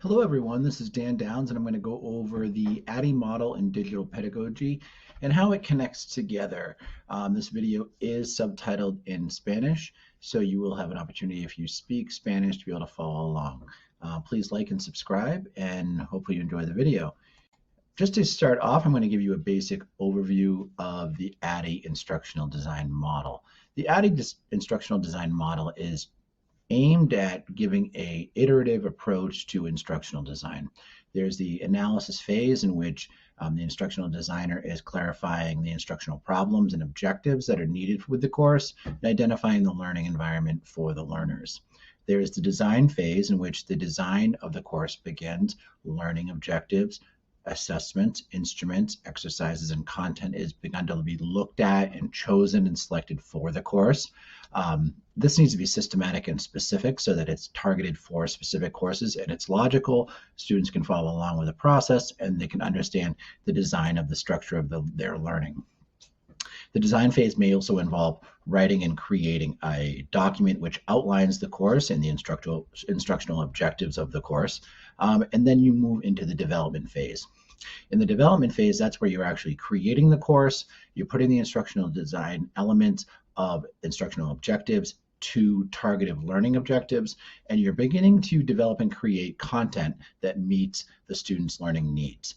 Hello everyone, this is Dan Downs and I'm going to go over the ADDIE model in digital pedagogy and how it connects together. This video is subtitled in Spanish, so you will have an opportunity if you speak Spanish to be able to follow along. Please like and subscribe and hopefully you enjoy the video. Just to start off, I'm going to give you a basic overview of the ADDIE instructional design model. The ADDIE instructional design model is aimed at giving an iterative approach to instructional design. There's the analysis phase in which the instructional designer is clarifying the instructional problems and objectives that are needed with the course and identifying the learning environment for the learners. There is the design phase in which the design of the course begins. Learning objectives, assessments, instruments, exercises, and content is begun to be looked at and chosen and selected for the course. This needs to be systematic and specific so that it's targeted for specific courses and it's logical. Students can follow along with the process and they can understand the design of the structure of their learning. The design phase may also involve writing and creating a document which outlines the course and the instructional objectives of the course. And then you move into the development phase. In the development phase, that's where you're actually creating the course, you're putting the instructional design elements of instructional objectives to targeted learning objectives, and you're beginning to develop and create content that meets the students' learning needs.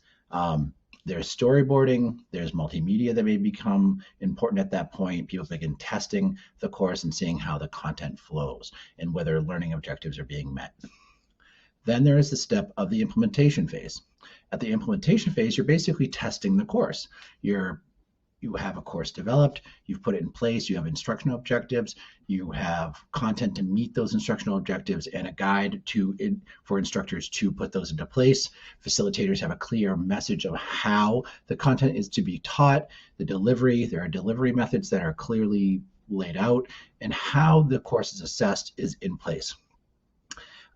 There's storyboarding, there's multimedia that may become important at that point. People begin testing the course and seeing how the content flows and whether learning objectives are being met. Then there is the step of the implementation phase. At the implementation phase, you're basically testing the course. You have a course developed, you've put it in place, you have instructional objectives, you have content to meet those instructional objectives, and a guide for instructors to put those into place. Facilitators have a clear message of how the content is to be taught, the delivery, there are delivery methods that are clearly laid out, and how the course is assessed is in place.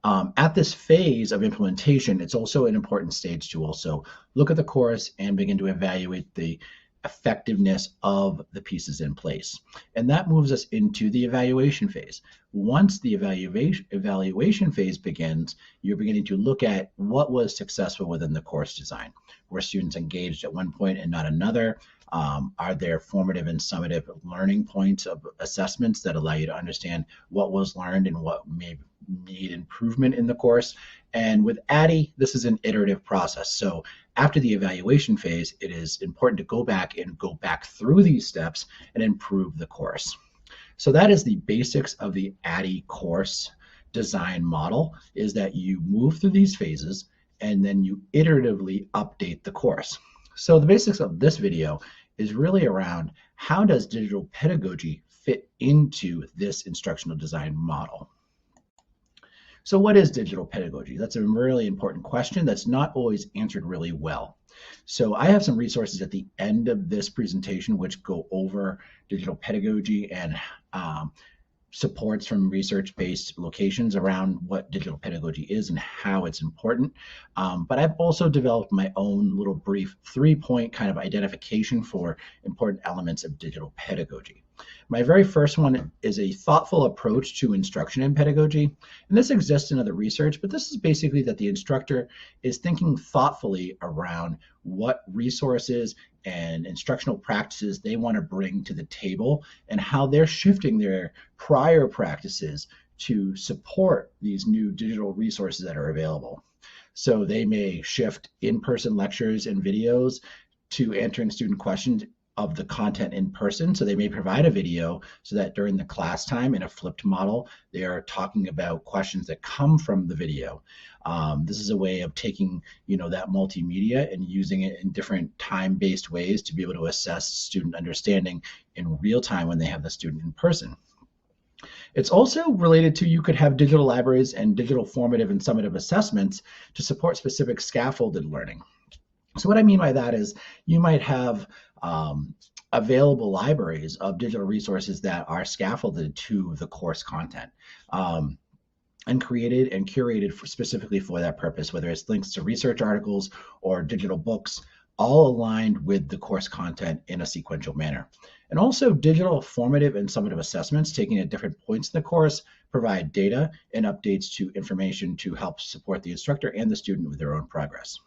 At this phase of implementation, it's also an important stage to also look at the course and begin to evaluate the effectiveness of the pieces in place. And that moves us into the evaluation phase. Once the evaluation phase begins, you're beginning to look at what was successful within the course design. Were students engaged at one point and not another? Are there formative and summative learning points of assessments that allow you to understand what was learned and what may need improvement in the course? And with ADDIE, this is an iterative process. So after the evaluation phase, it is important to go back through these steps and improve the course. So that is the basics of the ADDIE course design model, is that you move through these phases and then you iteratively update the course. So the basics of this video is really around how does digital pedagogy fit into this instructional design model. So what is digital pedagogy? That's a really important question that's not always answered really well. So I have some resources at the end of this presentation which go over digital pedagogy and supports from research-based locations around what digital pedagogy is and how it's important. But I've also developed my own little brief 3-point kind of identification for important elements of digital pedagogy. My very first one is a thoughtful approach to instruction in pedagogy. And this exists in other research, but this is basically that the instructor is thinking thoughtfully around what resources and instructional practices they want to bring to the table and how they're shifting their prior practices to support these new digital resources that are available. So they may shift in-person lectures and videos to answering student questions of the content in person. So they may provide a video so that during the class time in a flipped model, they are talking about questions that come from the video. This is a way of taking, that multimedia and using it in different time-based ways to be able to assess student understanding in real time when they have the student in person. It's also related to, you could have digital libraries and digital formative and summative assessments to support specific scaffolded learning. So what I mean by that is you might have available libraries of digital resources that are scaffolded to the course content and created and curated specifically for that purpose, whether it's links to research articles or digital books, all aligned with the course content in a sequential manner. And also digital formative and summative assessments taken at different points in the course provide data and updates to information to help support the instructor and the student with their own progress.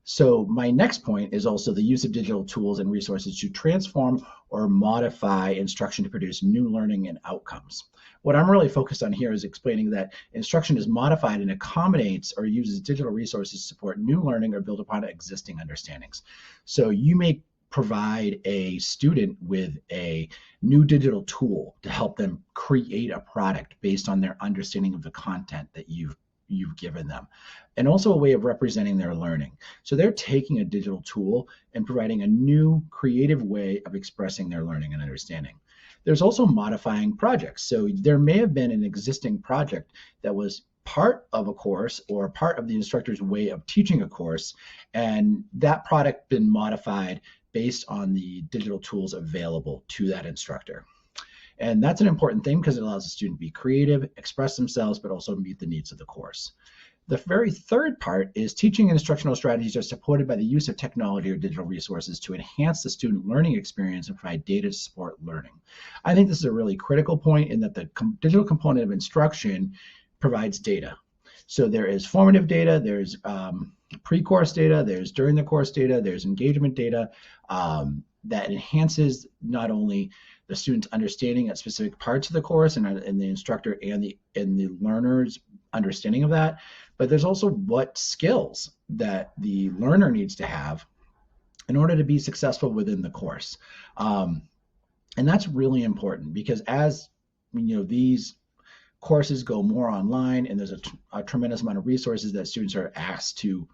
So my next point is also the use of digital tools and resources to transform or modify instruction to produce new learning and outcomes. What I'm really focused on here is explaining that instruction is modified and accommodates or uses digital resources to support new learning or build upon existing understandings. So you may provide a student with a new digital tool to help them create a product based on their understanding of the content that you've given them, and also a way of representing their learning. So they're taking a digital tool and providing a new creative way of expressing their learning and understanding. There's also modifying projects. So there may have been an existing project that was part of a course or part of the instructor's way of teaching a course, and that product been modified based on the digital tools available to that instructor. And that's an important thing because it allows the student to be creative, express themselves, but also meet the needs of the course. The very third part is teaching and instructional strategies are supported by the use of technology or digital resources to enhance the student learning experience and provide data to support learning. I think this is a really critical point in that the digital component of instruction provides data. So there is formative data, there's pre-course data, there's during the course data, there's engagement data that enhances not only the student's understanding at specific parts of the course and the instructor and the learner's understanding of that, but there's also what skills that the learner needs to have in order to be successful within the course. And that's really important because as these courses go more online and there's a tremendous amount of resources that students are asked to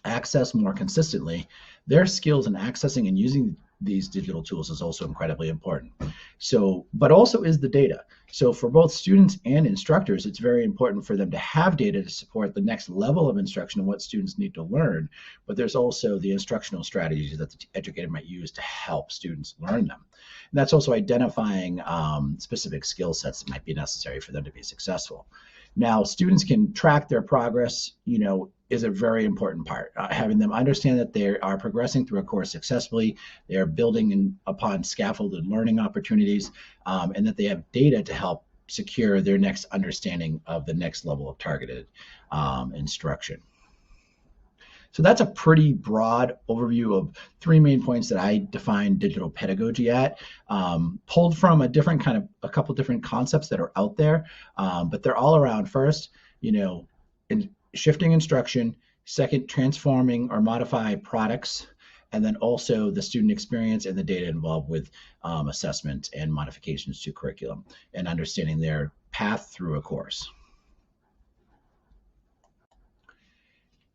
access more consistently, their skills in accessing and using these digital tools is also incredibly important. So, but also is the data. So for both students and instructors, it's very important for them to have data to support the next level of instruction and what students need to learn. But there's also the instructional strategies that the educator might use to help students learn them. And that's also identifying specific skill sets that might be necessary for them to be successful. Now, students can track their progress, is a very important part. Having them understand that they are progressing through a course successfully, they are building upon scaffolded learning opportunities, and that they have data to help secure their next understanding of the next level of targeted instruction. So that's a pretty broad overview of three main points that I define digital pedagogy at, pulled from a couple different concepts that are out there, but they're all around first, shifting instruction, second, transforming or modify products, and then also the student experience and the data involved with assessment and modifications to curriculum and understanding their path through a course.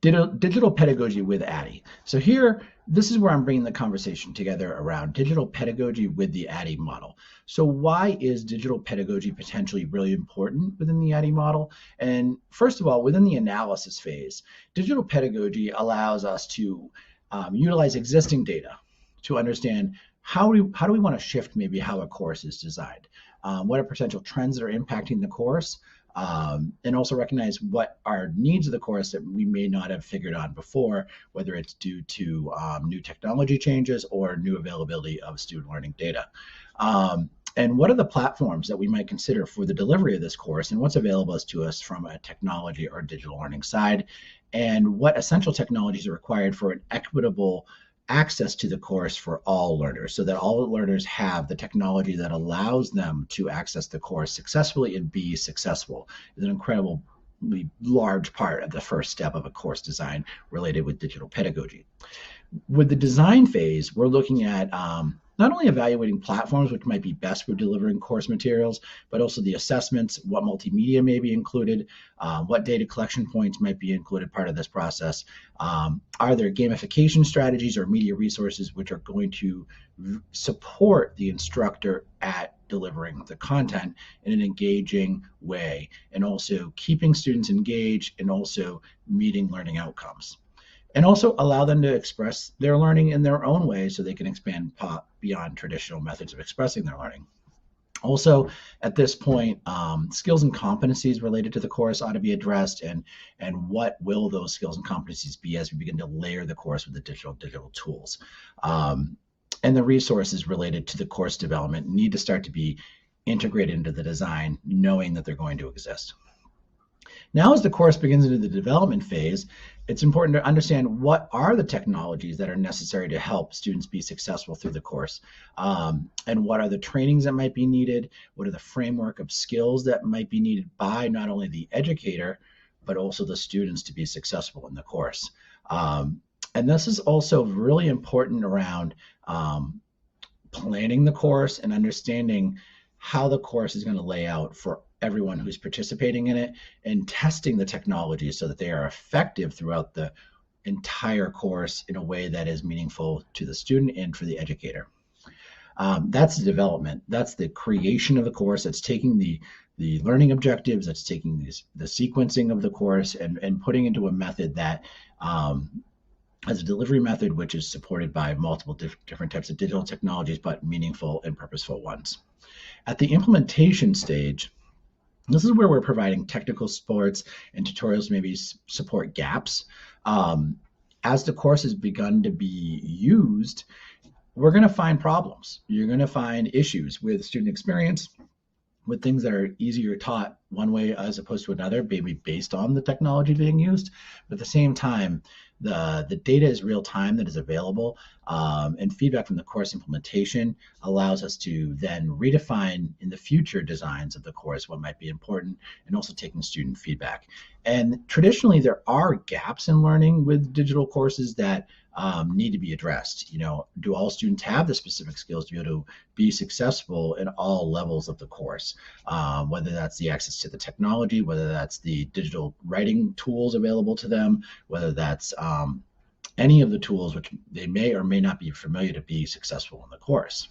Digital pedagogy with ADDIE. So here, this is where I'm bringing the conversation together around digital pedagogy with the ADDIE model. So why is digital pedagogy potentially really important within the ADDIE model? And first of all, within the analysis phase, digital pedagogy allows us to utilize existing data to understand how do we want to shift maybe how a course is designed, what are potential trends that are impacting the course, and also recognize what are needs of the course that we may not have figured out before, whether it's due to new technology changes or new availability of student learning data. And what are the platforms that we might consider for the delivery of this course and what's available to us from a technology or digital learning side, and what essential technologies are required for an equitable access to the course for all learners, so that all learners have the technology that allows them to access the course successfully and be successful. Is an incredibly large part of the first step of a course design related with digital pedagogy. With the design phase, we're looking at not only evaluating platforms which might be best for delivering course materials, but also the assessments, what multimedia may be included, what data collection points might be included part of this process. Are there gamification strategies or media resources which are going to support the instructor at delivering the content in an engaging way, and also keeping students engaged and also meeting learning outcomes? And also allow them to express their learning in their own way so they can expand beyond traditional methods of expressing their learning. Also, at this point, skills and competencies related to the course ought to be addressed, and what will those skills and competencies be as we begin to layer the course with the digital tools. And the resources related to the course development need to start to be integrated into the design, knowing that they're going to exist. Now, as the course begins into the development phase, it's important to understand what are the technologies that are necessary to help students be successful through the course, and what are the trainings that might be needed, what are the framework of skills that might be needed by not only the educator, but also the students to be successful in the course. And this is also really important around planning the course and understanding how the course is going to lay out for everyone who's participating in it, and testing the technology so that they are effective throughout the entire course in a way that is meaningful to the student and for the educator. That's the development. That's the creation of the course. That's taking the learning objectives, that's taking the sequencing of the course and putting into a method that as a delivery method, which is supported by multiple different types of digital technologies, but meaningful and purposeful ones. At the implementation stage, this is where we're providing technical supports and tutorials, maybe support gaps. As the course has begun to be used, we're going to find problems. You're going to find issues with student experience, with things that are easier taught one way as opposed to another, maybe based on the technology being used. But at the same time, the data is real time that is available, and feedback from the course implementation allows us to then redefine in the future designs of the course what might be important, and also taking student feedback. And traditionally, there are gaps in learning with digital courses that need to be addressed. Do all students have the specific skills to be able to be successful in all levels of the course? Whether that's the access to the technology, whether that's the digital writing tools available to them, whether that's any of the tools which they may or may not be familiar to be successful in the course.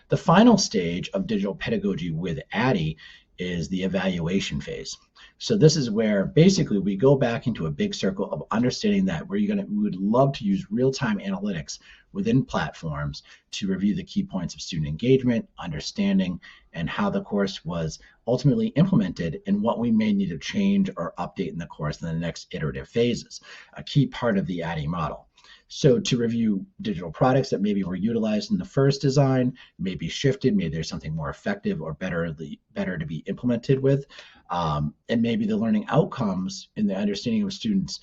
The final stage of digital pedagogy with ADDIE is the evaluation phase. So this is where basically we go back into a big circle of understanding that we would love to use real-time analytics within platforms to review the key points of student engagement, understanding, and how the course was ultimately implemented, and what we may need to change or update in the course in the next iterative phases, a key part of the ADDIE model. So to review digital products that maybe were utilized in the first design, maybe shifted, maybe there's something more effective or better to be implemented with, and maybe the learning outcomes and the understanding of students'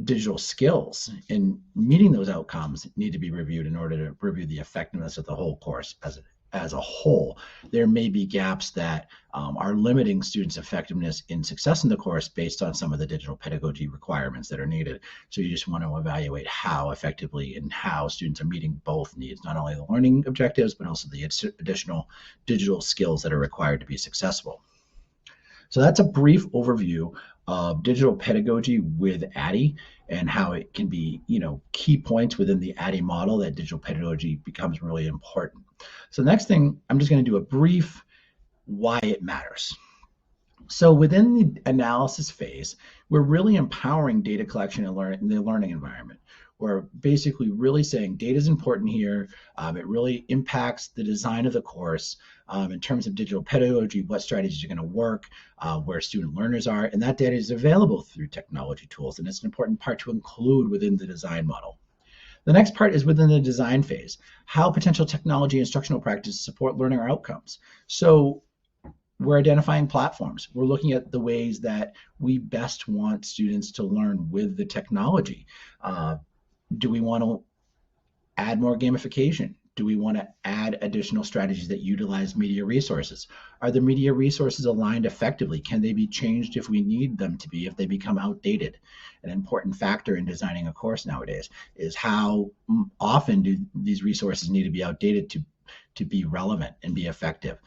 digital skills and meeting those outcomes need to be reviewed in order to review the effectiveness of the whole course as a whole. There may be gaps that are limiting students' effectiveness in success in the course based on some of the digital pedagogy requirements that are needed. So you just want to evaluate how effectively and how students are meeting both needs, not only the learning objectives, but also the additional digital skills that are required to be successful. So that's a brief overview of digital pedagogy with ADDIE and how it can be, key points within the ADDIE model that digital pedagogy becomes really important. So the next thing, I'm just going to do a brief why it matters. So within the analysis phase, we're really empowering data collection in the learning environment. We're basically really saying data is important here. It really impacts the design of the course in terms of digital pedagogy, what strategies are going to work, where student learners are, and that data is available through technology tools, and it's an important part to include within the design model. The next part is within the design phase, how potential technology instructional practices support learner outcomes. So we're identifying platforms. We're looking at the ways that we best want students to learn with the technology. Do we want to add more gamification? Do we want to add additional strategies that utilize media resources? Are the media resources aligned effectively? Can they be changed if we need them to be, if they become outdated? An important factor in designing a course nowadays is how often do these resources need to be outdated to be relevant and be effective?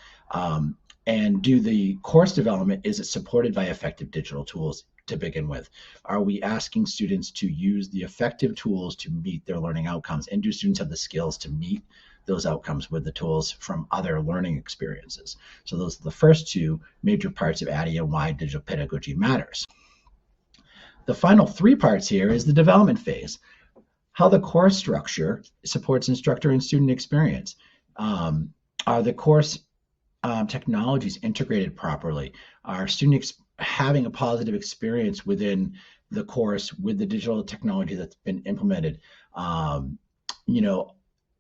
And do the course development, is it supported by effective digital tools to begin with? Are we asking students to use the effective tools to meet their learning outcomes? And do students have the skills to meet those outcomes with the tools from other learning experiences? So those are the first two major parts of ADDIE and why digital pedagogy matters. The final three parts here is the development phase, how the course structure supports instructor and student experience. Are the course technologies integrated properly? Are students having a positive experience within the course with the digital technology that's been implemented?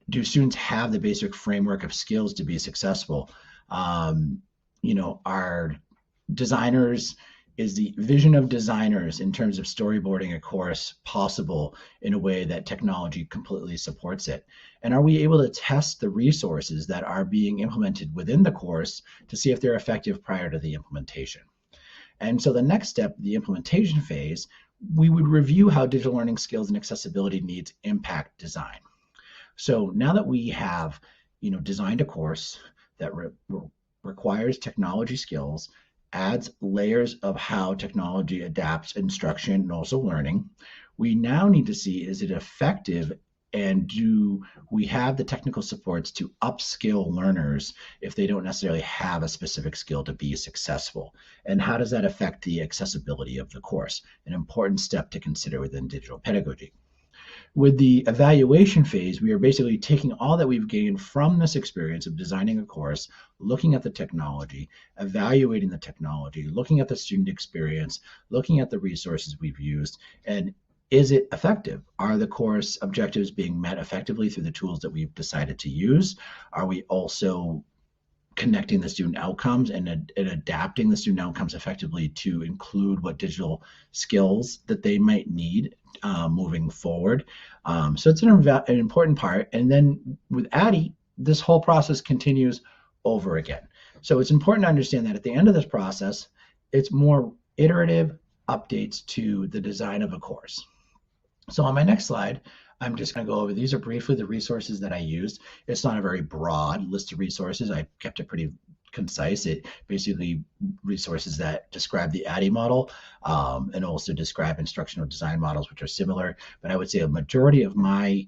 Do students have the basic framework of skills to be successful? Our designers is the vision of designers in terms of storyboarding a course possible in a way that technology completely supports it? And are we able to test the resources that are being implemented within the course to see if they're effective prior to the implementation? And so the next step, the implementation phase, we would review how digital learning skills and accessibility needs impact design. So now that we have, designed a course that requires technology skills, adds layers of how technology adapts instruction and also learning, we now need to see, is it effective, and do we have the technical supports to upskill learners if they don't necessarily have a specific skill to be successful? And how does that affect the accessibility of the course? An important step to consider within digital pedagogy. With the evaluation phase, we are basically taking all that we've gained from this experience of designing a course, looking at the technology, evaluating the technology, looking at the student experience, looking at the resources we've used, and is it effective? Are the course objectives being met effectively through the tools that we've decided to use? Are we also connecting the student outcomes and adapting the student outcomes effectively to include what digital skills that they might need moving forward? So it's an important part. And then with ADDIE, this whole process continues over again. So it's important to understand that at the end of this process, it's more iterative updates to the design of a course. So on my next slide, I'm just going to go over, these are briefly the resources that I used. It's not a very broad list of resources. I kept it pretty concise. It basically resources that describe the ADDIE model and also describe instructional design models, which are similar. But I would say a majority of my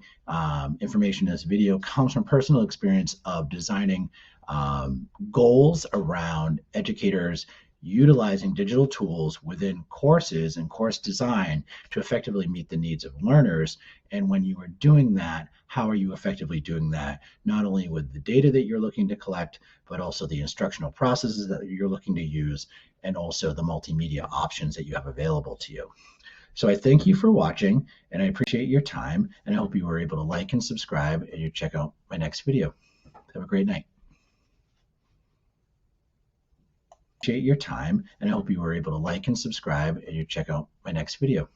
information in this video comes from personal experience of designing goals around educators utilizing digital tools within courses and course design to effectively meet the needs of learners. And when you are doing that, how are you effectively doing that, not only with the data that you're looking to collect, but also the instructional processes that you're looking to use, and also the multimedia options that you have available to you. So I thank you for watching, and I appreciate your time, and I hope you were able to like and subscribe, and you check out my next video. Have a great night. Appreciate your time, and I hope you were able to like and subscribe, and you check out my next video.